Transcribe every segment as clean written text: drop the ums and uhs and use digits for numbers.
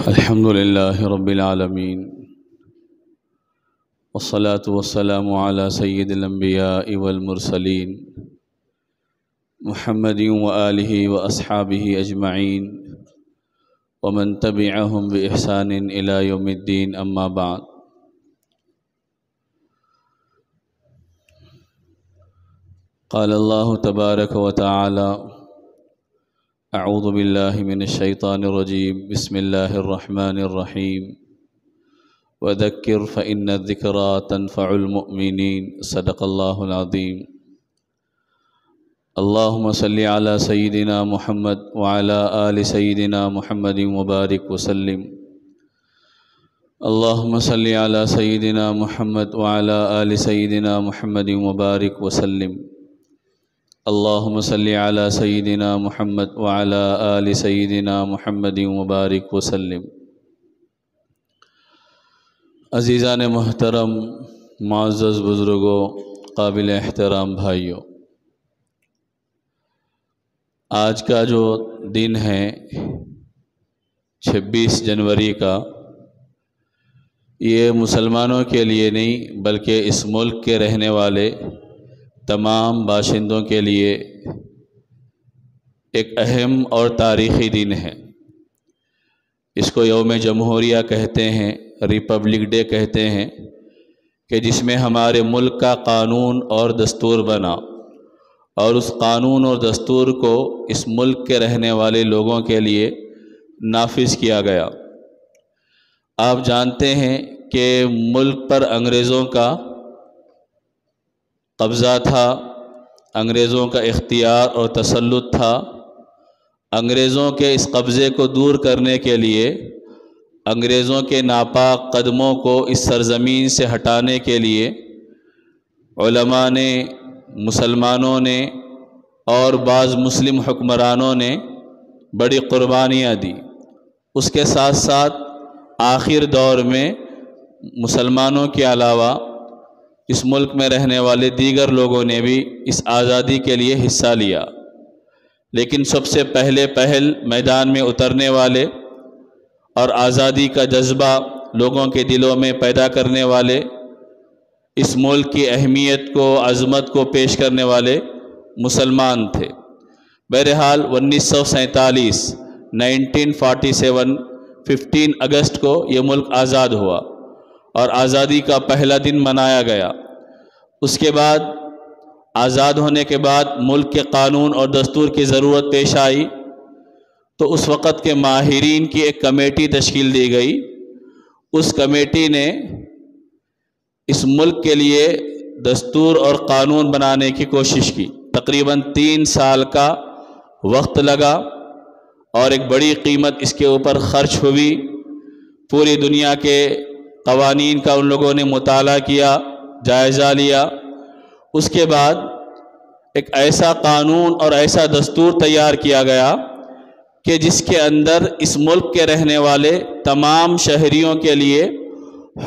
الحمد لله رب العالمين والصلاة والسلام على سيد الأنبياء والمرسلين محمد وآله وأصحابه أجمعين ومن تبعهم بإحسان إلى يوم الدين أما بعد. قال الله تبارك وتعالى: اعوذ باللہ من الشیطان الرجیم بسم اللہ الرحمن الرحیم وذکر فإن الذکرى تنفع المؤمنین صدق اللہ العظیم. اللہم صلی علی سیدنا محمد وعلی آل سیدنا محمد وبارک وسلم. اللہم صلی علی سیدنا محمد وعلی آل سیدنا محمد وبارک وسلم. اللہم صلی علی سیدنا محمد وعلی آل سیدنا محمد وبارک وسلم. عزیزان محترم، معزز بزرگوں، قابل احترام بھائیوں، آج کا جو دن ہے 26 جنوری کا، یہ مسلمانوں کے لیے نہیں بلکہ اس ملک کے رہنے والے تمام باشندوں کے لیے ایک اہم اور تاریخی دن ہے. اس کو یوم جمہوریہ کہتے ہیں، ریپبلک ڈے کہتے ہیں، کہ جس میں ہمارے ملک کا قانون اور دستور بنا اور اس قانون اور دستور کو اس ملک کے رہنے والے لوگوں کے لیے نافذ کیا گیا. آپ جانتے ہیں کہ ملک پر انگریزوں کا قبضہ تھا، انگریزوں کا اختیار اور تسلط تھا. انگریزوں کے اس قبضے کو دور کرنے کے لیے، انگریزوں کے ناپاک قدموں کو اس سرزمین سے ہٹانے کے لیے علماء نے، مسلمانوں نے اور بعض مسلم حکمرانوں نے بڑی قربانیاں دی. اس کے ساتھ ساتھ آخر دور میں مسلمانوں کے علاوہ اس ملک میں رہنے والے دیگر لوگوں نے بھی اس آزادی کے لیے حصہ لیا. لیکن سب سے پہل میدان میں اترنے والے اور آزادی کا جذبہ لوگوں کے دلوں میں پیدا کرنے والے، اس ملک کی اہمیت کو، عظمت کو پیش کرنے والے مسلمان تھے. بہرحال 1947 15 اگست کو یہ ملک آزاد ہوا اور آزادی کا پہلا دن منایا گیا. اس کے بعد آزاد ہونے کے بعد ملک کے قانون اور دستور کی ضرورت پیش آئی، تو اس وقت کے ماہرین کی ایک کمیٹی تشکیل دی گئی. اس کمیٹی نے اس ملک کے لیے دستور اور قانون بنانے کی کوشش کی. تقریباً 3 سال کا وقت لگا اور ایک بڑی قیمت اس کے اوپر خرچ ہوئی. پوری دنیا کے قوانین کا ان لوگوں نے مطالعہ کیا، جائزہ لیا. اس کے بعد ایک ایسا قانون اور ایسا دستور تیار کیا گیا کہ جس کے اندر اس ملک کے رہنے والے تمام شہریوں کے لیے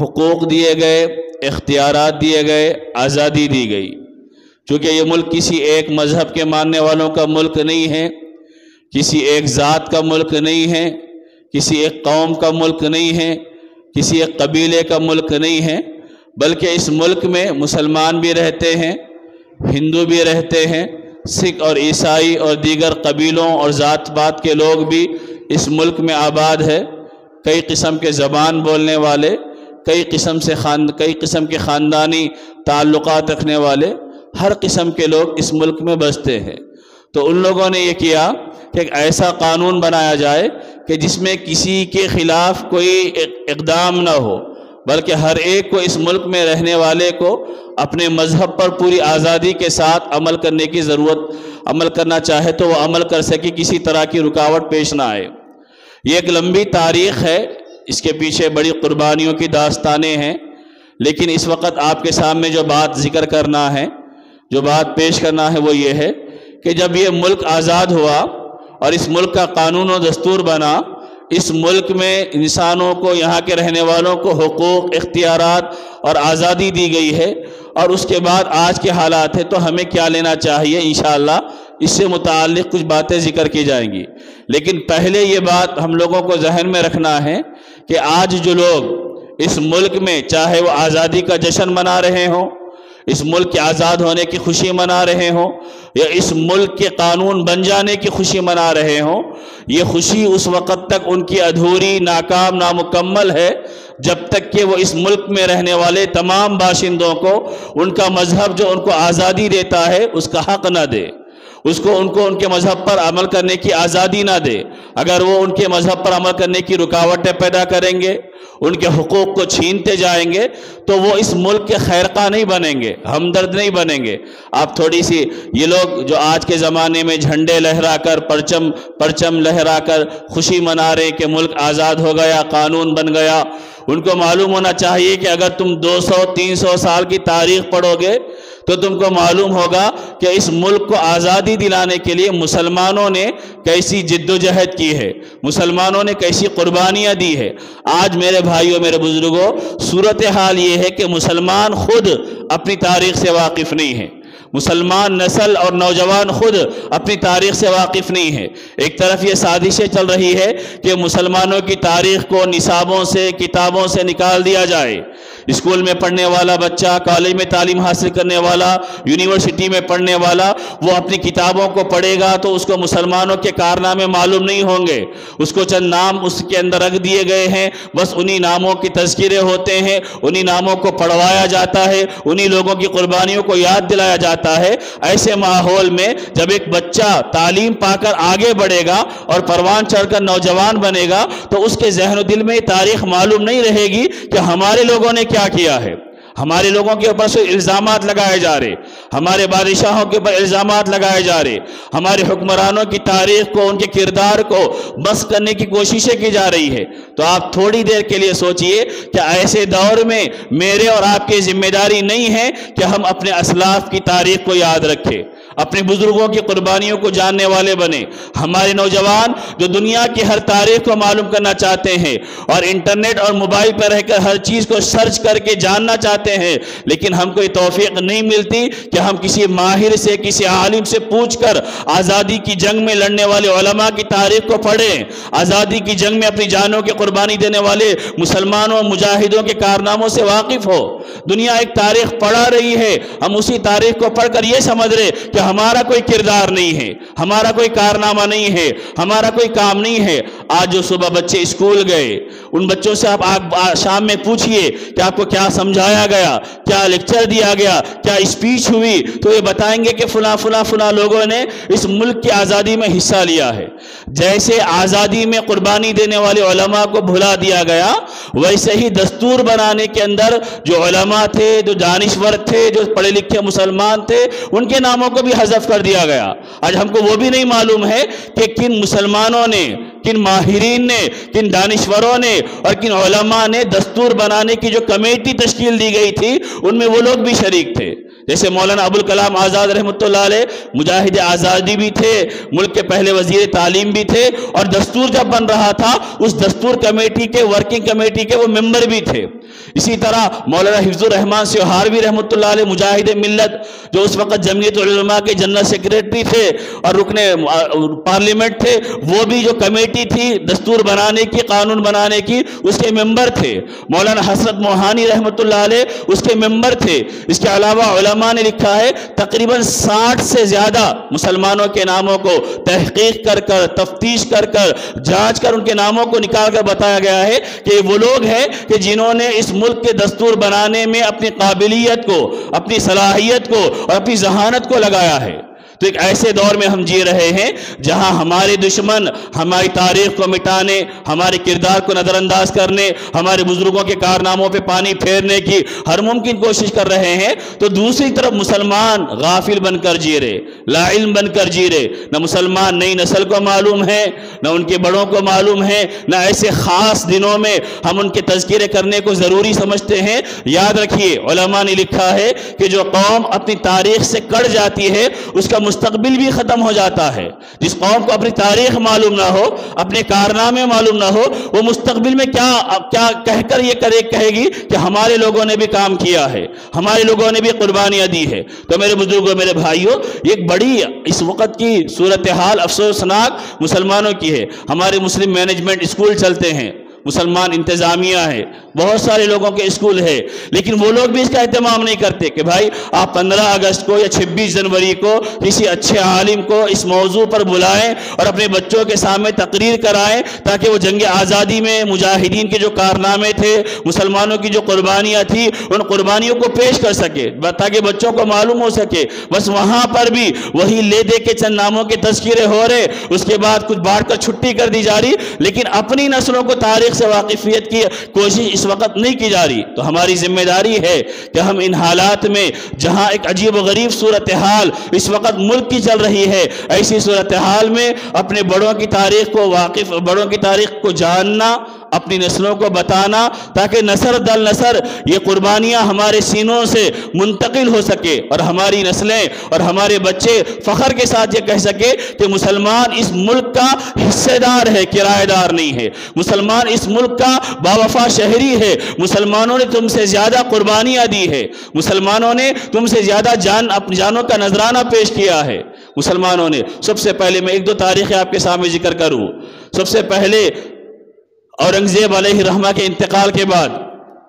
حقوق دیے گئے، اختیارات دیے گئے، آزادی دی گئی. چونکہ یہ ملک کسی ایک مذہب کے ماننے والوں کا ملک نہیں ہے، کسی ایک ذات کا ملک نہیں ہے، کسی ایک قوم کا ملک نہیں ہے، کسی ایک قبیلے کا ملک نہیں ہے، بلکہ اس ملک میں مسلمان بھی رہتے ہیں، ہندو بھی رہتے ہیں، سکھ اور عیسائی اور دیگر قبیلوں اور ذات پات کے لوگ بھی اس ملک میں آباد ہے. کئی قسم کے زبان بولنے والے، کئی قسم کے خاندانی تعلقات رکھنے والے، ہر قسم کے لوگ اس ملک میں بستے ہیں. تو ان لوگوں نے یہ کیا کہ ایک ایسا قانون بنایا جائے کہ جس میں کسی کے خلاف کوئی اقدام نہ ہو، بلکہ ہر ایک کو اس ملک میں رہنے والے کو اپنے مذہب پر پوری آزادی کے ساتھ عمل کرنے کی عمل کرنا چاہے تو وہ عمل کر سکے، کسی طرح کی رکاوٹ پیش نہ آئے. یہ ایک لمبی تاریخ ہے، اس کے پیچھے بڑی قربانیوں کی داستانیں ہیں. لیکن اس وقت آپ کے سامنے جو بات ذکر کرنا ہے، جو بات پیش کرنا ہے، وہ یہ ہے کہ جب یہ ملک آزاد ہوا اور اس ملک کا قانون و دستور بنا، اس ملک میں انسانوں کو، یہاں کے رہنے والوں کو حقوق، اختیارات اور آزادی دی گئی ہے. اور اس کے بعد آج کے حالات ہے تو ہمیں کیا لینا چاہیے؟ انشاءاللہ اس سے متعلق کچھ باتیں ذکر کی جائیں گی، لیکن پہلے یہ بات ہم لوگوں کو ذہن میں رکھنا ہے کہ آج جو لوگ اس ملک میں چاہے وہ آزادی کا جشن منا رہے ہوں، اس ملک کے آزاد ہونے کی خوشی منا رہے ہوں، یا اس ملک کے قانون بن جانے کی خوشی منا رہے ہوں، یہ خوشی اس وقت تک ان کی ادھوری، ناکام، نامکمل ہے جب تک کہ وہ اس ملک میں رہنے والے تمام باشندوں کو ان کا مذہب جو ان کو آزادی دیتا ہے اس کا حق نہ دے، ان کو ان کے مذہب پر عمل کرنے کی آزادی نہ دے۔ اگر وہ ان کے مذہب پر عمل کرنے کی رکاوٹیں پیدا کریں گے، ان کے حقوق کو چھینتے جائیں گے، تو وہ اس ملک کے خیرخواہ نہیں بنیں گے، ہمدرد نہیں بنیں گے۔ آپ تھوڑی سی یہ لوگ جو آج کے زمانے میں جھنڈے لہرا کر، پرچم لہرا کر خوشی منا رہے کہ ملک آزاد ہو گیا، قانون بن گیا، ان کو معلوم ہونا چاہیے کہ اگر تم 200-300 سال کی تاریخ پڑھو گے تو تم کو معلوم ہوگا کہ اس ملک کو آزادی دلانے کے لیے مسلمانوں نے کیسی جد و جہد کی ہے، مسلمانوں نے کیسی قربانیاں دی ہے۔ آج میرے بھائیوں، میرے بزرگوں، صورتحال یہ ہے کہ مسلمان خود اپنی تاریخ سے واقف نہیں ہے، مسلمان نسل اور نوجوان خود اپنی تاریخ سے واقف نہیں ہے۔ ایک طرف یہ سازشیں چل رہی ہے کہ مسلمانوں کی تاریخ کو نصابوں سے، کتابوں سے نکال دیا جائے۔ اسکول میں پڑھنے والا بچہ، کالج میں تعلیم حاصل کرنے والا، یونیورسٹی میں پڑھنے والا، وہ اپنی کتابوں کو پڑھے گا تو اس کو مسلمانوں کے کارنامے معلوم نہیں ہوں گے، اس کو چند نام اس کے اندر رکھ دیے گئے ہیں، بس انہی ناموں کی تذکرے ہوتے ہیں، انہی ناموں کو پڑھوایا جاتا ہے، انہی لوگوں کی قربانیوں کو یاد دلایا جاتا ہے۔ ایسے ماحول میں جب ایک بچہ تعلیم پا کر آگے بڑھے گا اور پروان چڑھ کر نوجوان بنے گا تو اس کے ذہن و دل میں تاریخ معلوم نہیں رہے گی کہ ہمارے لوگوں نے کیا کیا ہے۔ ہمارے لوگوں کے اوپر سے الزامات لگائے جا رہے، ہمارے بادشاہوں کے اوپر الزامات لگائے جا رہے، ہمارے حکمرانوں کی تاریخ کو، ان کے کردار کو بس کرنے کی کوششیں کی جا رہی ہے۔ تو آپ تھوڑی دیر کے لیے سوچئے کہ ایسے دور میں میرے اور آپ کی ذمہ داری نہیں ہے کہ ہم اپنے اسلاف کی تاریخ کو یاد رکھیں، اپنے بزرگوں کی قربانیوں کو جاننے والے بنے۔ ہمارے نوجوان جو دنیا کی ہر تاریخ کو معلوم کرنا چاہتے ہیں اور انٹرنیٹ اور موبائل پر رہ کر ہر چیز کو سرچ کر کے جاننا چاہتے ہیں، لیکن ہم کو یہ توفیق نہیں ملتی کہ ہم کسی ماہر سے، کسی عالم سے پوچھ کر آزادی کی جنگ میں لڑنے والے علماء کی تاریخ کو پڑھیں، آزادی کی جنگ میں اپنی جانوں کی قربانی دینے والے مسلمانوں مجاہدوں کے کارناموں سے واقف ہو۔ دنیا ایک تاریخ پڑھا رہی ہے، ہم اسی تاریخ کو پڑھ کر یہ سمجھ رہے کہ ہمارا کوئی کردار نہیں ہے، ہمارا کوئی کارنامہ نہیں ہے، ہمارا کوئی کام نہیں ہے۔ آج جو صبح بچے اسکول گئے، ان بچوں سے آپ شام میں پوچھئے کہ آپ کو کیا سمجھایا گیا، کیا لیکچر دیا گیا، کیا اسپیچ ہوئی، تو یہ بتائیں گے کہ فلاں لوگوں نے اس ملک کی آزادی میں حصہ لیا ہے۔ جیسے آزادی میں قربانی دینے والے علماء کو بھلا دیا گیا، ویسے ہی دستور بنانے کے اندر جو علماء تھے، جو دانشور تھے، جو پڑھے لکھے مسلمان تھے، ان کے ناموں کو بھی حذف کر دیا گیا۔ آج ہم کو وہ بھی نہیں معلوم ہے کہ کن مسلمانوں نے، کن ماہرین نے، کن دانشوروں نے اور کن علماء نے دستور بنانے کی جو کمیٹی تشکیل دی گئی تھی ان میں وہ لوگ بھی شریک تھے۔ جیسے مولانا ابوالکلام آزاد رحمۃ اللہ علیہ مجاہد آزادی بھی تھے، ملک کے پہلے وزیر تعلیم بھی تھے، اور دستور جب بن رہا تھا اس دستور کمیٹی کے، ورکنگ کمیٹی کے وہ ممبر بھی تھے۔ اسی طرح مولانا حفظ الرحمان سیوہاروی رحمۃ اللہ علیہ مجاہد ملت، جو اس وقت جمعیت العلماء کے جنرل سیکریٹری تھے اور رکن پارلیمنٹ تھے، وہ بھی جو کمیٹی تھی دستور بنانے کی، قانون بنانے کی، اس کے ممبر تھے۔ مولانا حسرت موہانی رحمۃ اللہ علیہ اس کے ممبر تھے۔ اس کے علاوہ علماء نے لکھا ہے تقریباً 60 سے زیادہ مسلمانوں کے ناموں کو تحقیق کر کر، تفتیش کر کر، جانچ کر ان کے ناموں کو نکال کر بتایا گیا ہے کہ وہ لوگ ہیں کہ جنہوں نے اس ملک کے دستور بنانے میں اپنی قابلیت کو، اپنی صلاحیت کو اور اپنی ذہانت کو لگایا ہے۔ تو ایک ایسے دور میں ہم جی رہے ہیں جہاں ہمارے دشمن ہماری تاریخ کو مٹانے، ہمارے کردار کو نظر انداز کرنے، ہمارے بزرگوں کے کارناموں پہ پانی پھیرنے کی ہر ممکن کوشش کر رہے ہیں، تو دوسری طرف مسلمان غافل بن کر جی رہے، لا علم بن کر جی رہے۔ نہ مسلمان نئی نسل کو معلوم ہے، نہ ان کے بڑوں کو معلوم ہے، نہ ایسے خاص دنوں میں ہم ان کے تذکرے کرنے کو ضروری سمجھتے ہیں۔ یاد رکھیے علماء نے لکھا ہے کہ جو قوم اپنی تاریخ سے کٹ جاتی ہے اس کا مستقبل بھی ختم ہو جاتا ہے۔ جس قوم کو اپنی تاریخ معلوم نہ ہو، اپنے کارنامے معلوم نہ ہو، وہ مستقبل میں کیا کہہ کر یہ کہے گی کہ ہمارے لوگوں نے بھی کام کیا ہے، ہمارے لوگوں نے بھی قربانیاں دی ہے۔ تو میرے بزرگوں، میرے بھائیوں، ایک بڑی اس وقت کی صورتحال افسوسناک مسلمانوں کی ہے۔ ہمارے مسلم مینجمنٹ اسکول چلتے ہیں، مسلمان انتظامیہ ہے، بہت سارے لوگوں کے اسکول ہے، لیکن وہ لوگ بھی اس کا اہتمام نہیں کرتے کہ بھائی آپ 15 اگست کو یا 26 جنوری کو کسی اچھے عالم کو اس موضوع پر بلائیں اور اپنے بچوں کے سامنے تقریر کرائیں تاکہ وہ جنگ آزادی میں مجاہدین کے جو کارنامے تھے، مسلمانوں کی جو قربانیاں تھیں، ان قربانیوں کو پیش کر سکے تاکہ بچوں کو معلوم ہو سکے۔ بس وہاں پر بھی وہی لے دے کے چند ناموں کے تذکرے ہو رہے، اس کے بعد کچھ بانٹ کر چھٹی کر دی جا رہی، لیکن اپنی نسلوں کو تاریخ سے واقفیت کی کوشش اس وقت نہیں کی جا رہی۔ تو ہماری ذمہ داری ہے کہ ہم ان حالات میں جہاں ایک عجیب و غریب صورتحال اس وقت ملک کی چل رہی ہے، ایسی صورتحال میں اپنے بڑوں کی تاریخ کو جاننا، اپنی نسلوں کو بتانا، تاکہ نسل در نسل یہ قربانیاں ہمارے سینوں سے منتقل ہو سکے اور ہماری نسلیں اور ہمارے بچے فخر کے ساتھ یہ کہہ سکے کہ مسلمان اس ملک کا حصے دار ہے، کرایہ دار نہیں ہے۔ مسلمان اس ملک کا باوفا شہری ہے۔ مسلمانوں نے تم سے زیادہ قربانیاں دی ہے، مسلمانوں نے تم سے زیادہ اپنی جانوں کا نذرانہ پیش کیا ہے۔ مسلمانوں نے سب سے پہلے میں ایک دو تاریخیں آپ کے سامنے ذکر کروں۔ سب سے پہلے اورنگزیب علیہ الرحمہ کے انتقال کے بعد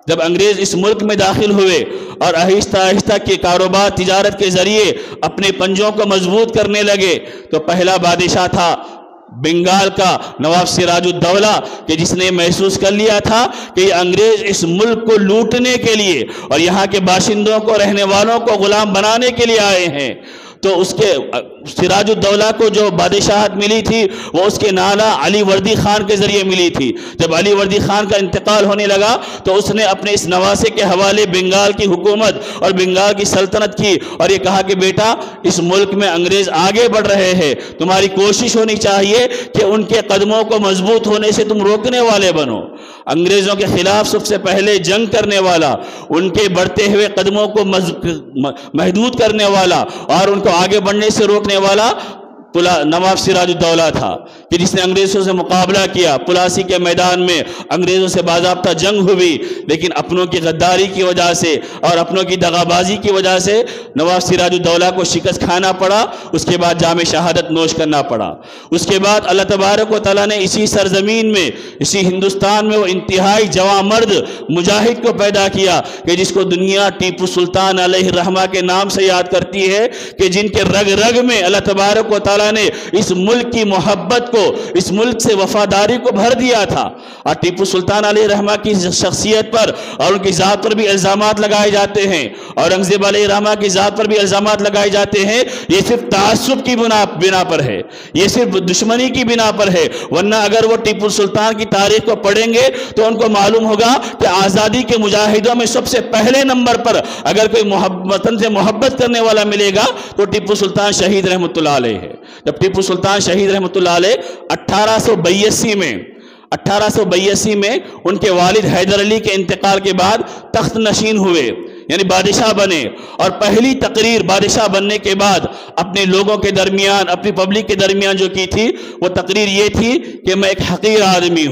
جب انگریز اس ملک میں داخل ہوئے اور آہستہ آہستہ کے کاروبار تجارت کے ذریعے اپنے پنجوں کو مضبوط کرنے لگے، تو پہلا بادشاہ تھا بنگال کا نواب سراج الدولہ، کہ جس نے محسوس کر لیا تھا کہ یہ انگریز اس ملک کو لوٹنے کے لیے اور یہاں کے باشندوں کو، رہنے والوں کو غلام بنانے کے لیے آئے ہیں۔ تو اس کے سراج الدولہ کو جو بادشاہت ملی تھی وہ اس کے نانا علی وردی خان کے ذریعے ملی تھی۔ جب علی وردی خان کا انتقال ہونے لگا تو اس نے اپنے اس نواسے کے حوالے بنگال کی حکومت اور بنگال کی سلطنت کی اور یہ کہا کہ بیٹا اس ملک میں انگریز آگے بڑھ رہے ہیں، تمہاری کوشش ہونی چاہیے کہ ان کے قدموں کو مضبوط ہونے سے تم روکنے والے بنو۔ انگریزوں کے خلاف سب سے پہلے جنگ کرنے والا، ان کے بڑھتے ہوئے قدموں کو محدود کرنے والا اور ان کو آگے بڑھنے سے روکنے والا نواب سراج الدولہ تھا، کہ جس نے انگریزوں سے مقابلہ کیا۔ پلاسی کے میدان میں انگریزوں سے باضابطہ جنگ ہوئی، لیکن اپنوں کی غداری کی وجہ سے اور اپنوں کی دغابازی کی وجہ سے نواب سراج الدولہ کو شکست کھانا پڑا، اس کے بعد جام شہادت نوش کرنا پڑا۔ اس کے بعد اللہ تبارک و تعالیٰ نے اسی سرزمین میں، اسی ہندوستان میں وہ انتہائی جوان مرد مجاہد کو پیدا کیا کہ جس کو دنیا ٹیپو سلطان علیہ الرحمہ کے نام سے یاد کرتی ہے، کہ جن کے رگ رگ میں اللہ تبارک و تعالیٰ نے اس ملک کی محبت کو، اس ملک سے وفاداری کو بھر دیا تھا۔ اور ٹیپو سلطان علیہ الرحمہ کی شخصیت پر اور ان کی ذات پر بھی الزامات لگائے جاتے ہیں، اورنگزیب علیہ الرحمہ کی ذات پر بھی الزامات لگائے جاتے ہیں۔ یہ صرف تعصب کی بنا پر ہے، یہ صرف دشمنی کی بنا پر ہے، ورنہ اگر وہ ٹیپو سلطان کی تاریخ کو پڑھیں گے تو ان کو معلوم ہوگا کہ آزادی کے مجاہدوں میں سب سے پہلے نمبر پر اگر کوئی وطن سے محبت کرنے والا ملے گا تو ٹیپو سلطان شہید رحمۃ اللہ علیہ ہے۔ جب ٹیپو سلطان شہید رحمۃ اللہ علیہ 1882 میں ان کے والد حیدر علی کے انتقال کے بعد تخت نشین ہوئے، یعنی بادشاہ بنے، اور پہلی تقریر بادشاہ بننے کے بعد اپنے لوگوں کے درمیان، اپنی پبلک کے درمیان جو کی تھی وہ تقریر یہ تھی کہ میں ایک حقیر آدمی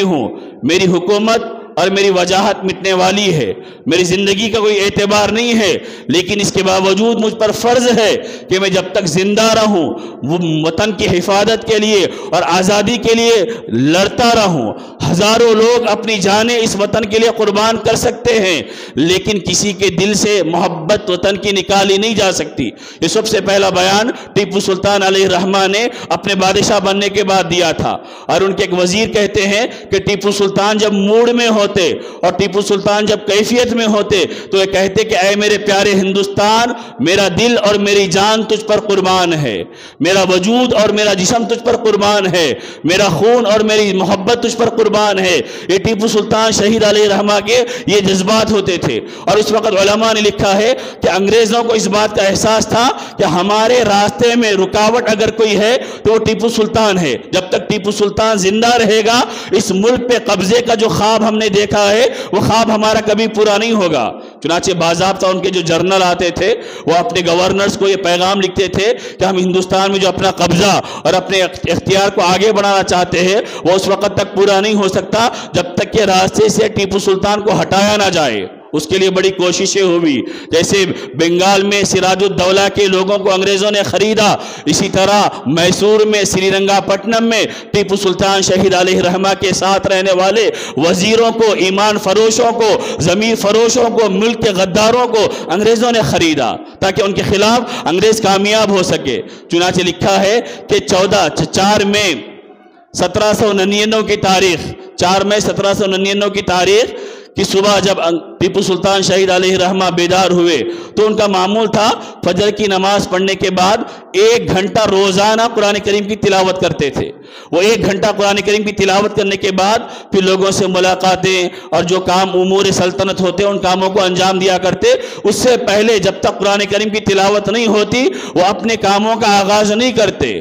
ہوں، میری حکومت اور میری وجاہت مٹنے والی ہے، میری زندگی کا کوئی اعتبار نہیں ہے، لیکن اس کے باوجود مجھ پر فرض ہے کہ میں جب تک زندہ رہوں وہ وطن کی حفاظت کے لیے اور آزادی کے لیے لڑتا رہوں۔ ہزاروں لوگ اپنی جانیں اس وطن کے لیے قربان کر سکتے ہیں، لیکن کسی کے دل سے محبت وطن کی نکالی نہیں جا سکتی۔ یہ سب سے پہلا بیان ٹیپو سلطان علیہ الرحمہ نے اپنے بادشاہ بننے کے بعد دیا تھا، اور ان کے ایک وزیر کہتے ہیں کہ ٹیپو سلطان جب موڈ میں ہوتے اور ٹیپو سلطان جب کیفیت میں ہوتے تو یہ کہتے کہ اے میرے پیارے ہندوستان، میرا دل اور میری جان تجھ پر قربان ہے، میرا وجود اور میرا جسم تجھ پر قربان ہے، میرا خون اور میری محبت تجھ پر قربان ہے۔ یہ ٹیپو سلطان شہید علیہ الرحمہ کے یہ جذبات ہوتے تھے، اور اس وقت علماء نے لکھا ہے کہ انگریزوں کو اس بات کا احساس تھا کہ ہمارے راستے میں رکاوٹ اگر کوئی ہے تو وہ ٹیپو سلطان ہے، جب تک ٹیپو سلطان زندہ رہے گا اس ملک پہ قبضے کا جو خواب ہم نے دیکھا ہے وہ خواب ہمارا کبھی پورا نہیں ہوگا۔ چنانچہ باضابطہ ان کے جو جرنل آتے تھے وہ اپنے گورنرز کو یہ پیغام لکھتے تھے کہ ہم ہندوستان میں جو اپنا قبضہ اور اپنے اختیار کو آگے بڑھانا چاہتے ہیں وہ اس وقت تک پورا نہیں ہو سکتا جب تک کہ راستے سے ٹیپو سلطان کو ہٹایا نہ جائے۔ اس کے لیے بڑی کوششیں ہوئی، جیسے بنگال میں سراج الدولہ کے لوگوں کو انگریزوں نے خریدا، اسی طرح میسور میں سری رنگا پٹنم میں ٹیپو سلطان شہید علیہ رحمہ کے ساتھ رہنے والے وزیروں کو، ایمان فروشوں کو، ضمیر فروشوں کو، ملک کے غداروں کو انگریزوں نے خریدا تاکہ ان کے خلاف انگریز کامیاب ہو سکے۔ چنانچہ لکھا ہے کہ 4 مئی 1799 کی تاریخ، 4 مئی 1799 کی تاریخ کہ صبح جب ٹیپو سلطان شہید علیہ رحمہ بیدار ہوئے تو ان کا معمول تھا فجر کی نماز پڑھنے کے بعد 1 گھنٹہ روزانہ قرآن کریم کی تلاوت کرتے تھے۔ وہ 1 گھنٹہ قرآن کریم کی تلاوت کرنے کے بعد پھر لوگوں سے ملاقاتیں اور جو کام امور سلطنت ہوتے ان کاموں کو انجام دیا کرتے۔ اس سے پہلے جب تک قرآن کریم کی تلاوت نہیں ہوتی وہ اپنے کاموں کا آغاز نہیں کرتے۔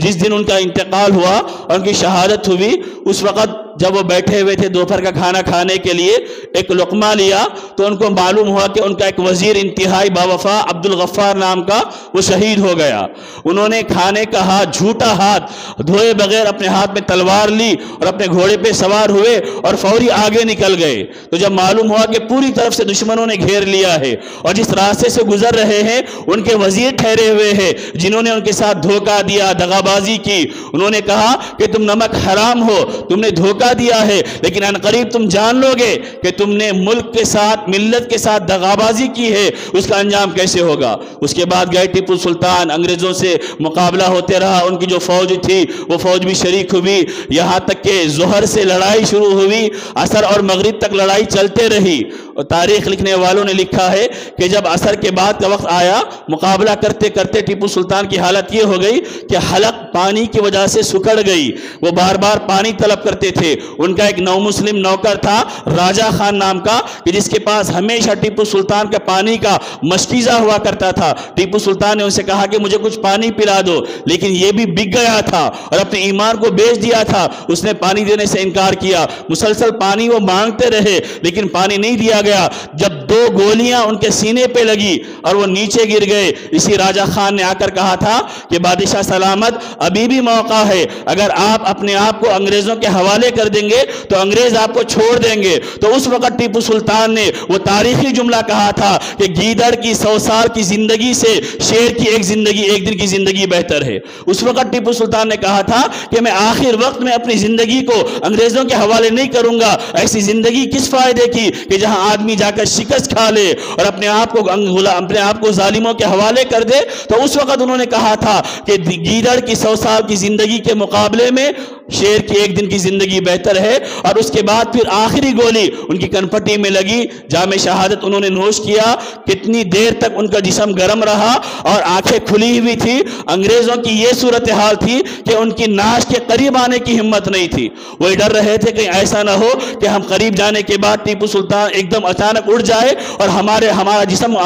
جس دن ان کا انتقال ہوا اور ان کی شہادت ہوئی اس وقت جب وہ بیٹھے ہوئے تھے دوپہر کا کھانا کھانے کے لیے، ایک لقمہ لیا تو ان کو معلوم ہوا کہ ان کا ایک وزیر انتہائی باوفا عبد الغفار نام کا وہ شہید ہو گیا۔ انہوں نے کھانے کا ہاتھ، جھوٹا ہاتھ دھوئے بغیر اپنے ہاتھ میں تلوار لی اور اپنے گھوڑے پہ سوار ہوئے اور فوری آگے نکل گئے۔ تو جب معلوم ہوا کہ پوری طرف سے دشمنوں نے گھیر لیا ہے اور جس راستے سے گزر رہے ہیں ان کے وزیر ٹھہرے ہوئے ہیں جنہوں نے ان کے ساتھ دھوکہ دیا، دغابازی کی، انہوں نے کہا کہ تم نمک حرام ہو، تم نے دھوکہ دیا ہے، لیکن عنقریب تم جان لو گے کہ تم نے ملک کے ساتھ، ملت کے ساتھ دغابازی کی ہے، اس کا انجام کیسے ہوگا۔ اس کے بعد گئے ٹیپو سلطان، انگریزوں سے مقابلہ ہوتے رہا، ان کی جو فوج تھی وہ فوج بھی شریک ہوئی، یہاں تک کہ ظہر سے لڑائی شروع ہوئی، عصر اور مغرب تک لڑائی چلتے رہی۔ اور تاریخ لکھنے والوں نے لکھا ہے کہ جب عصر کے بعد کا وقت آیا، مقابلہ کرتے کرتے ٹیپو سلطان کی حالت یہ ہو گئی کہ حلق پانی کی وجہ سے سکڑ گئی، وہ بار بار پانی طلب کرتے تھے۔ ان کا ایک نو مسلم نوکر تھا راجہ خان نام کا کہ جس کے پاس ہمیشہ ٹیپو سلطان کا پانی کا مشکیزہ ہوا کرتا تھا۔ ٹیپو سلطان نے ان سے کہا کہ مجھے کچھ پانی پلا دو، لیکن یہ بھی بک گیا تھا اور اپنے ایمان کو بیچ دیا تھا، اس نے پانی دینے سے انکار کیا۔ مسلسل پانی وہ مانگتے رہے لیکن پانی نہیں دیا گیا۔ جب 2 گولیاں ان کے سینے پہ لگی اور وہ نیچے گر گئے، اسی راجہ خان نے آ کر کہا تھا کہ بادشاہ سلامت، ابھی بھی موقع ہے، اگر آپ اپنے آپ کو انگریزوں کے حوالے کر دیں گے تو انگریز آپ کو چھوڑ دیں گے۔ تو اس وقت ٹیپو سلطان نے وہ تاریخی جملہ کہا تھا کہ گیدڑ کی 100 سال کی زندگی سے شیر کی ایک دن کی زندگی بہتر ہے۔ اس وقت ٹیپو سلطان نے کہا تھا کہ میں آخر وقت میں اپنی زندگی کو انگریزوں کے حوالے نہیں کروں گا، ایسی زندگی کس فائدے کی کہ جہاں آدمی جا کر شکست کھا لے اور اپنے آپ کو ظالموں کے حوالے کر دے۔ تو اس وقت انہوں نے کہا تھا کہ گیدڑ کی 100 سال کی زندگی کے مقابلے میں شیر کی 1 دن کی زندگی بہتر ہے۔ اور اس کے بعد پھر آخری گولی ان کی کنپٹی میں لگی، جام شہادت انہوں نے نوش کیا۔ کتنی دیر تک ان کا جسم گرم رہا اور آنکھیں کھلی ہوئی تھی۔ انگریزوں کی یہ صورتحال تھی کہ ان کی ناش کے قریب آنے کی ہمت نہیں تھی، وہ ڈر رہے تھے کہ ایسا نہ ہو کہ ہم قریب جانے کے بعد ٹیپو سلطان ایک دم اچانک اڑ جائے اور ہمارا جسم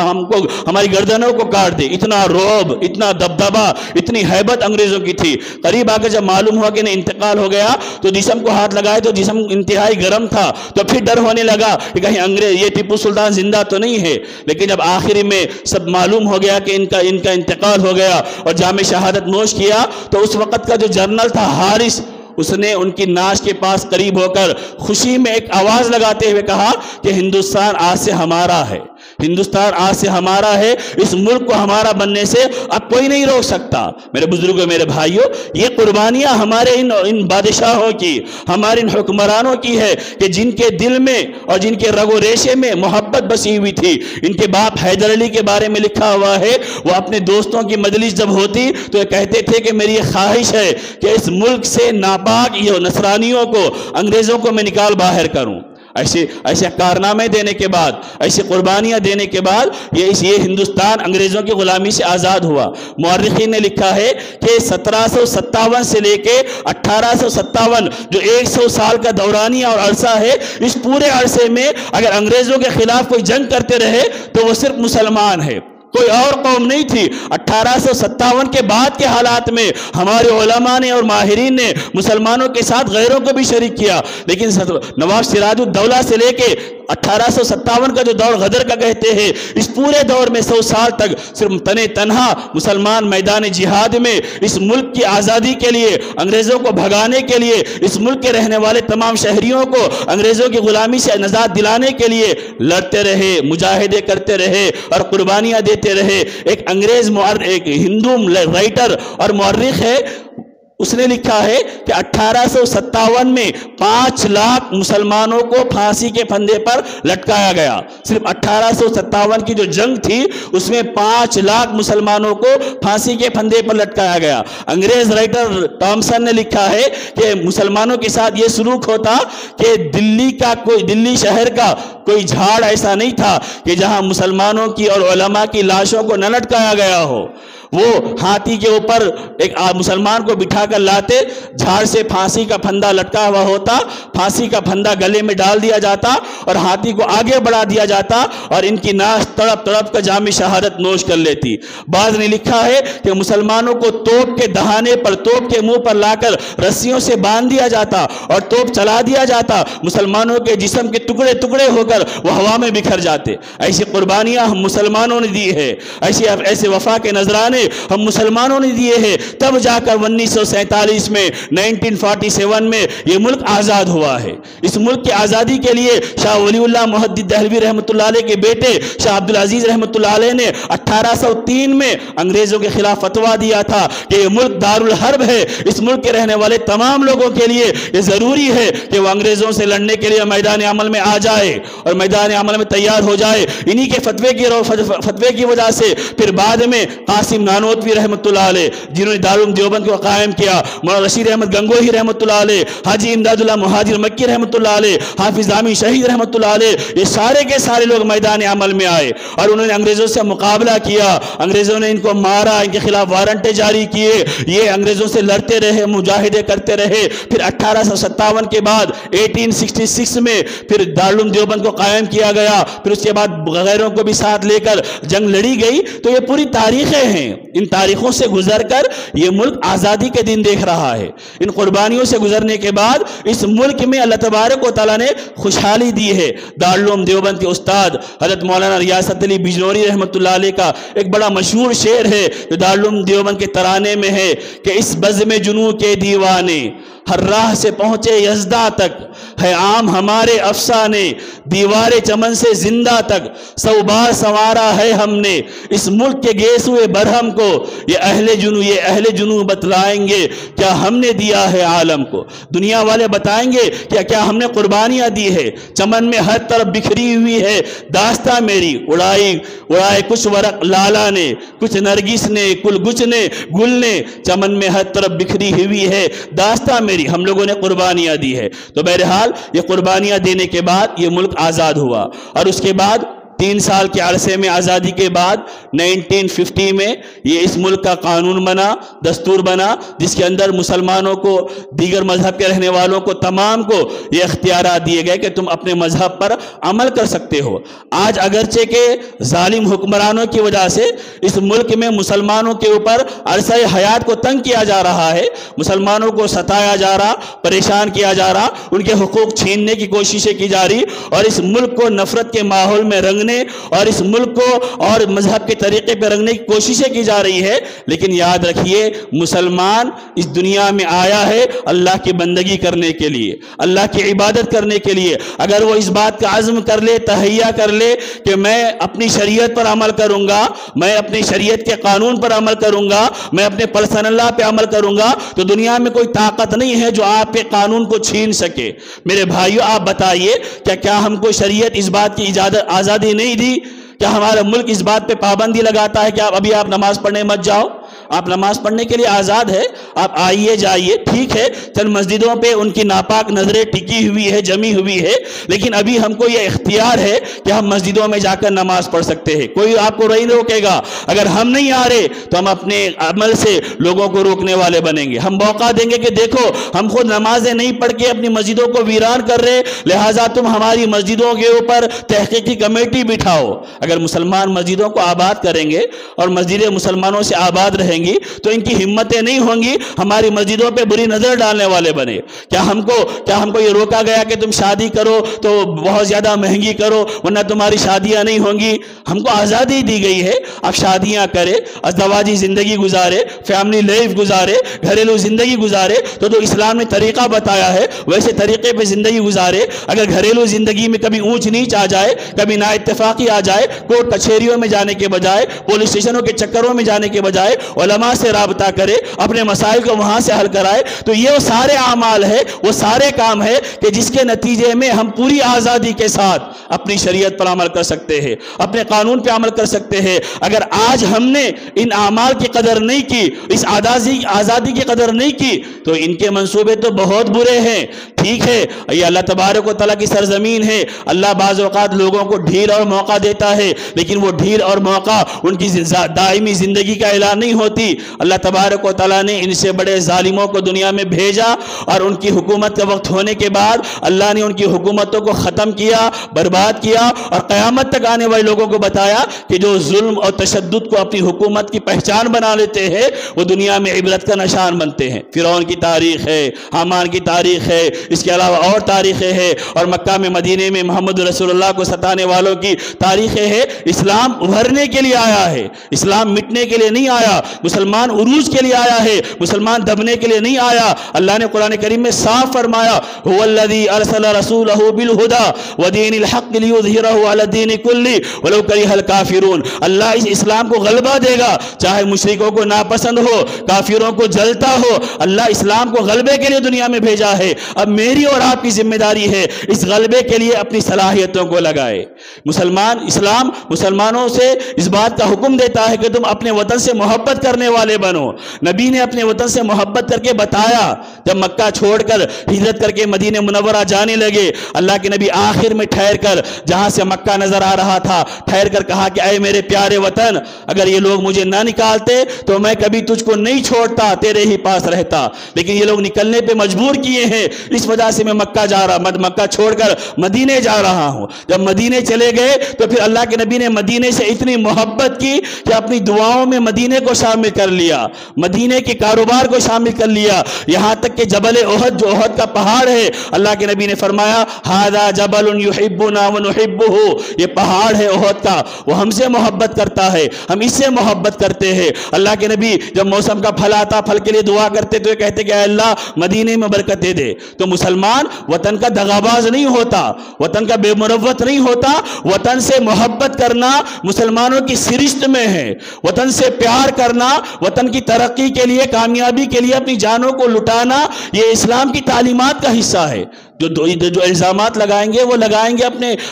ہماری گردنوں کو کاٹ دے۔ اتنا رعب، اتنا دبدبا، اتنی ہیبت انگریزوں کی تھی۔ قریب آ کر جب معلوم ہوا کہ انہیں انتقال ہو گیا تو جسم کو ہاتھ لگائے تو جسم انتہائی گرم تھا، تو پھر ڈر ہونے لگا کہ کہیں انگریز یہ ٹیپو سلطان زندہ تو نہیں ہے۔ لیکن جب آخری میں سب معلوم ہو گیا کہ ان کا انتقال ہو گیا اور جام شہادت نوش کیا، تو اس وقت کا جو جنرل تھا حارث، اس نے ان کی ناش کے پاس قریب ہو کر خوشی میں ایک آواز لگاتے ہوئے کہا کہ ہندوستان آج سے ہمارا ہے، ہندوستان آج سے ہمارا ہے، اس ملک کو ہمارا بننے سے اب کوئی نہیں روک سکتا۔ میرے بزرگوں، میرے بھائیوں، یہ قربانیاں ہمارے ان بادشاہوں کی، ہمارے ان حکمرانوں کی ہے کہ جن کے دل میں اور جن کے رگ و ریشے میں محبت بسی ہوئی تھی۔ ان کے باپ حیدر علی کے بارے میں لکھا ہوا ہے، وہ اپنے دوستوں کی مجلس جب ہوتی تو یہ کہتے تھے کہ میری یہ خواہش ہے کہ اس ملک سے ناپاک یہ نصرانیوں کو، انگریزوں کو میں نکال باہر کروں۔ ایسے کارنامے دینے کے بعد، ایسی قربانیاں دینے کے بعد یہ ہندوستان انگریزوں کی غلامی سے آزاد ہوا۔ مورخین نے لکھا ہے کہ 1757 سے لے کے 1857 جو 100 سال کا دورانیہ اور عرصہ ہے، اس پورے عرصے میں اگر انگریزوں کے خلاف کوئی جنگ کرتے رہے تو وہ صرف مسلمان ہے، کوئی اور قوم نہیں تھی۔ 1857 کے بعد کے حالات میں ہمارے علماء نے اور ماہرین نے مسلمانوں کے ساتھ غیروں کو بھی شریک کیا، لیکن نواب سراج الدولہ سے لے کے 1857 کا جو دور غدر کا کہتے ہیں، اس پورے دور میں 100 سال تک صرف تنہا مسلمان میدان جہاد میں اس ملک کی آزادی کے لیے، انگریزوں کو بھگانے کے لیے، اس ملک کے رہنے والے تمام شہریوں کو انگریزوں کی غلامی سے نجات دلانے کے لیے لڑتے رہے، مجاہدے کرتے رہے اور قربانیاں دیتے رہے۔ ایک انگریز ایک ہندو رائٹر اور مورخ ہے، اس نے لکھا ہے کہ 1857 میں 5 لاکھ مسلمانوں کو پھانسی کے پھندے پر لٹکایا گیا۔ صرف 1857 کی جو جنگ تھی اس میں 5 لاکھ مسلمانوں کو پھانسی کے پھندے پر لٹکایا گیا۔ انگریز رائٹر ٹامسن نے لکھا ہے کہ مسلمانوں کے ساتھ یہ سلوک ہوتا کہ دلی شہر کا کوئی جھاڑ ایسا نہیں تھا کہ جہاں مسلمانوں کی اور علماء کی لاشوں کو نہ لٹکایا گیا ہو۔ وہ ہاتھی کے اوپر ایک مسلمان کو بٹھا کر لاتے، جھاڑ سے پھانسی کا پھندا لٹکا ہوا ہوتا، پھانسی کا پھندا گلے میں ڈال دیا جاتا اور ہاتھی کو آگے بڑھا دیا جاتا اور ان کی ناش تڑپ تڑپ کر جام شہادت نوش کر لیتی۔ بعض نے لکھا ہے کہ مسلمانوں کو توپ کے دہانے پر، توپ کے منہ پر لا کر رسیوں سے باندھ دیا جاتا اور توپ چلا دیا جاتا، مسلمانوں کے جسم کے ٹکڑے ٹکڑے ہو کر وہ ہوا میں بکھر جاتے۔ ایسی قربانیاں ہم مسلمانوں نے دی ہے، ایسے وفا کے نذرانے ہم مسلمانوں نے دیے ہیں، تب جا کر 1947 میں 1947 میں یہ ملک آزاد ہوا ہے۔ اس ملک کی آزادی کے لیے شاہ ولی اللہ محدث دہلوی رحمۃ اللہ علیہ کے بیٹے شاہ عبدالعزیز رحمۃ اللہ علیہ نے 1803 میں انگریزوں کے خلاف فتویٰ دیا تھا کہ یہ ملک دارالحرب ہے، اس ملک کے رہنے والے تمام لوگوں کے لیے یہ ضروری ہے کہ وہ انگریزوں سے لڑنے کے لیے میدان عمل میں آ جائے اور میدان عمل میں تیار ہو جائے۔ انہی کے فتوے کی وجہ سے پھر بعد میں قاسم نانوتوی رحمۃ اللہ علیہ، جنہوں نے دارالعلوم دیوبند کو قائم کیا، مولانا رشید احمد گنگوہی رحمۃ اللہ علیہ، حاجی امداد اللہ مہاجر مکی رحمۃ اللہ علیہ، حافظ دامی شہید رحمۃ اللہ علیہ، یہ سارے کے سارے لوگ میدان عمل میں آئے اور انہوں نے انگریزوں سے مقابلہ کیا۔ انگریزوں نے ان کو مارا، ان کے خلاف وارنٹیں جاری کیے، یہ انگریزوں سے لڑتے رہے، مجاہدے کرتے رہے۔ پھر 1857 کے بعد 1866 میں پھر دارالعلوم دیوبند کو قائم کیا گیا، پھر اس کے بعد غیروں کو بھی ساتھ لے کر جنگ لڑی گئی۔ تو یہ پوری تاریخیں ہیں، ان تاریخوں سے گزر کر یہ ملک آزادی کے دن دیکھ رہا ہے۔ ان قربانیوں سے گزرنے کے بعد اس ملک میں اللہ تبارک و تعالیٰ نے خوشحالی دی ہے۔ دارالعلوم دیوبند کے استاد حضرت مولانا ریاست علی بجنوری رحمۃ اللہ علیہ کا ایک بڑا مشہور شعر ہے جو دارالعلوم دیوبند کے ترانے میں ہے کہ اس بزم جنوں کے دیوانے ہر راہ سے پہنچے یزدہ تک، ہے عام ہمارے افسانے دیوار چمن سے زندہ تک، 100 بار سنوارا ہے ہم نے اس ملک کے گیسوئے برہم کو، یہ اہل جنوں بتلائیں گے کیا ہم نے دیا ہے عالم کو۔ دنیا والے بتائیں گے کہ کیا ہم نے قربانیاں دی ہے۔ چمن میں ہر طرف بکھری ہوئی ہے داستاں میری، اڑائے کچھ ورق لالا نے، کچھ نرگس نے، کل گچ نے، گل نے، چمن میں ہر طرف بکھری ہوئی ہے داستاں میری، ہم لوگوں نے قربانیاں دی ہے۔ تو بہرحال یہ قربانیاں دینے کے بعد یہ ملک آزاد ہوا اور اس کے بعد 3 سال کے عرصے میں آزادی کے بعد 1950 میں یہ اس ملک کا قانون بنا، دستور بنا، جس کے اندر مسلمانوں کو، دیگر مذہب کے رہنے والوں کو، تمام کو یہ اختیارات دیے گئے کہ تم اپنے مذہب پر عمل کر سکتے ہو۔ آج اگرچہ کہ ظالم حکمرانوں کی وجہ سے اس ملک میں مسلمانوں کے اوپر عرصہ حیات کو تنگ کیا جا رہا ہے، مسلمانوں کو ستایا جا رہا، پریشان کیا جا رہا، ان کے حقوق چھیننے کی کوششیں کی جا رہی اور اس ملک کو نفرت کے ماحول میں رنگنے اور اس ملک کو اور مذہب کے طریقے پہ رنگنے کی کوششیں کی جا رہی ہے۔ لیکن یاد رکھیے مسلمان اس دنیا میں آیا ہے اللہ کی بندگی کرنے کے لیے، اللہ کی عبادت کرنے کے لیے۔ اگر وہ اس بات کا عزم کر لے، تہیہ کر لے کہ میں اپنی شریعت پر عمل کروں گا، میں اپنی شریعت کے قانون پر عمل کروں گا، میں اپنے پرسنل اللہ پہ عمل کروں گا، تو دنیا میں کوئی طاقت نہیں ہے جو آپ کے قانون کو چھین سکے۔ میرے بھائیو آپ بتائیے کیا ہم کو شریعت اس بات کی آزادی نہیں دی؟ کیا ہمارا ملک اس بات پہ پابندی لگاتا ہے کہ ابھی آپ نماز پڑھنے مت جاؤ؟ آپ نماز پڑھنے کے لیے آزاد ہے، آپ آئیے جائیے، ٹھیک ہے چند مسجدوں پہ ان کی ناپاک نظریں ٹکی ہوئی ہے، جمی ہوئی ہے، لیکن ابھی ہم کو یہ اختیار ہے کہ ہم مسجدوں میں جا کر نماز پڑھ سکتے ہیں، کوئی آپ کو نہیں روکے گا۔ اگر ہم نہیں آ رہے تو ہم اپنے عمل سے لوگوں کو روکنے والے بنیں گے، ہم موقع دیں گے کہ دیکھو ہم خود نمازیں نہیں پڑھ کے اپنی مسجدوں کو ویران کر رہے، لہٰذا تم ہماری مسجدوں کے اوپر تحقیقی کمیٹی بٹھاؤ۔ اگر مسلمان مسجدوں کو آباد کریں گے اور مسجدیں مسلمانوں سے آباد رہیں بنیں گی تو ان کی ہمتیں نہیں ہوں گی ہماری مسجدوں پہ بری نظر ڈالنے والے بنے۔ کیا ہم کو یہ روکا گیا کہ تم شادی کرو تو بہت زیادہ مہنگی کرو ورنہ تمہاری شادیاں نہیں ہوں گی؟ ہم کو آزادی دی گئی ہے، اب شادیاں کرے، ازدواجی زندگی گزارے، فیملی لائف گزارے، گھریلو زندگی گزارے، تو جو اسلام نے طریقہ بتایا ہے ویسے طریقے پہ زندگی گزارے۔ اگر گھریلو زندگی میں کبھی اونچ نیچ آ جائے، کبھی نا اتفاقی آ جائے، کورٹ کچہریوں میں جانے کے بجائے، پولیس اسٹیشنوں کے چکروں میں جانے کے بجائے علماء سے رابطہ کرے، اپنے مسائل کو وہاں سے حل کرائے، تو یہ وہ سارے اعمال ہے، وہ سارے کام ہے کہ جس کے نتیجے میں ہم پوری آزادی کے ساتھ اپنی شریعت پر عمل کر سکتے ہیں، اپنے قانون پہ عمل کر سکتے ہیں۔ اگر آج ہم نے ان اعمال کی قدر نہیں کی، اس آزادی کی قدر نہیں کی، تو ان کے منصوبے تو بہت برے ہیں۔ ٹھیک ہے، یہ اللہ تبارک و تعالیٰ کی سرزمین ہے، اللہ بعض اوقات لوگوں کو ڈھیل اور موقع دیتا ہے، لیکن وہ ڈھیل اور موقع ان کی دائمی زندگی کا اعلان نہیں ہوتی۔ اللہ تبارک و تعالیٰ نے ان سے بڑے ظالموں کو دنیا میں بھیجا، اور ان کی حکومت کا وقت ہونے کے بعد اللہ نے ان کی حکومتوں کو ختم کیا، برباد کیا، اور قیامت تک آنے والے لوگوں کو بتایا کہ جو ظلم اور تشدد کو اپنی حکومت کی پہچان بنا لیتے ہیں وہ دنیا میں عبرت کا نشان بنتے ہیں۔ فرعون کی تاریخ ہے، حامان کی تاریخ ہے، اس کے علاوہ اور تاریخیں ہیں، اور مکہ میں مدینے میں محمد رسول اللہ کو ستانے والوں کی تاریخیں ہیں۔ اسلام ابھرنے کے لیے آیا ہے، اسلام مٹنے کے لیے نہیں آیا، مسلمان عروج کے لیے آیا ہے، مسلمان دبنے کے لیے نہیں آیا۔ اللہ نے قرآن کریم میں صاف فرمایا، هو الذی ارسل رسولہ بالہدی ودین الحق لیظہرہ علی الدین کلہ ولو کرہ الکافرون۔ اللہ اس اسلام کو غلبہ دے گا، چاہے مشرکوں کو ناپسند ہو، کافروں کو جلتا ہو، اللہ اسلام کو غلبے کے لیے دنیا میں بھیجا ہے۔ اب میری اور آپ کی ذمہ داری ہے اس غلبے کے لیے اپنی صلاحیتوں کو لگائے۔ اسلام مسلمانوں سے اس بات کا حکم دیتا ہے کہ تم اپنے وطن سے محبت کرنے والے بنو۔ نبی نے اپنے وطن سے محبت کر کے بتایا، جب مکہ چھوڑ کر ہجرت کر کے مدینہ منورہ جانے لگے، اللہ کے نبی آخر میں ٹھہر کر، جہاں سے مکہ نظر آ رہا تھا، ٹھہر کر کہا کہ اے میرے پیارے وطن، اگر یہ لوگ مجھے نہ نکالتے تو میں کبھی تجھ کو نہیں چھوڑتا، تیرے ہی پاس رہتا، لیکن یہ لوگ نکلنے پہ مجبور کیے ہیں، اس وجہ سے میں مکہ چھوڑ کر مدینے جا رہا ہوں۔ جب مدینے چلے گئے تو پھر اللہ کے نبی نے مدینے سے اتنی محبت کی کہ اپنی دعاؤں میں مدینے کو شامل کر لیا، مدینے کے کاروبار کو شامل کر لیا، یہاں تک کہ جبل احد، جو احد کا پہاڑ ہے، اللہ کے نبی نے فرمایا ھذا جبل یحبنا ونحبہ، یہ پہاڑ ہے احد کا، وہ ہم سے محبت کرتا ہے، ہم اس سے محبت کرتے ہیں۔ اللہ کے نبی جب موسم کا پھل آتا، پھل کے لیے دعا کرتے تو یہ کہتے کہ اے اللہ مدینے میں برکت دے دے۔ تو مسلمان وطن کا دغاباز نہیں ہوتا، وطن کا بے مروت نہیں ہوتا، وطن سے محبت کرنا مسلمانوں کی سرشت میں ہے، وطن سے پیار کرنا، وطن کی ترقی کے لیے، کامیابی کے لیے اپنی جانوں کو لٹانا، یہ اسلام کی تعلیمات کا حصہ ہے۔ جو الزامات لگائیں گے وہ لگائیں گے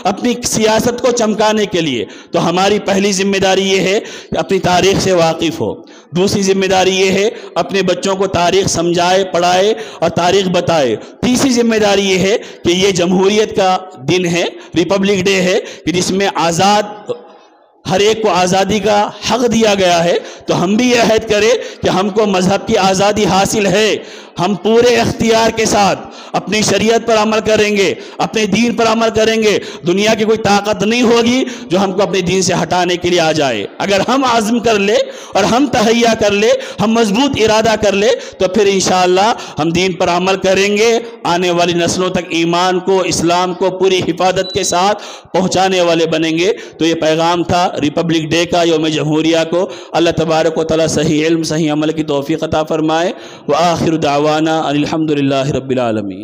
اپنی سیاست کو چمکانے کے لیے۔ تو ہماری پہلی ذمہ داری یہ ہے کہ اپنی تاریخ سے واقف ہو، دوسری ذمہ داری یہ ہے اپنے بچوں کو تاریخ سمجھائے، پڑھائے اور تاریخ بتائے، تیسری ذمہ داری یہ ہے کہ یہ جمہوریت کا دن ہے، ریپبلک ڈے ہے، کہ جس میں ہر ایک کو آزادی کا حق دیا گیا ہے، تو ہم بھی یہ عہد کریں کہ ہم کو مذہب کی آزادی حاصل ہے، ہم پورے اختیار کے ساتھ اپنی شریعت پر عمل کریں گے، اپنے دین پر عمل کریں گے، دنیا کی کوئی طاقت نہیں ہوگی جو ہم کو اپنے دین سے ہٹانے کے لیے آ جائے۔ اگر ہم عزم کر لے اور ہم تہیہ کر لے، ہم مضبوط ارادہ کر لے، تو پھر انشاءاللہ ہم دین پر عمل کریں گے، آنے والی نسلوں تک ایمان کو، اسلام کو پوری حفاظت کے ساتھ پہنچانے والے بنیں گے۔ تو یہ پیغام تھا ریپبلک ڈے کا، یوم جمہوریہ کو۔ اللہ تبارک و تعالی صحیح علم، صحیح عمل کی توفیق عطا فرمائے۔ وآخر دعوانا ان الحمد للہ رب العالمین۔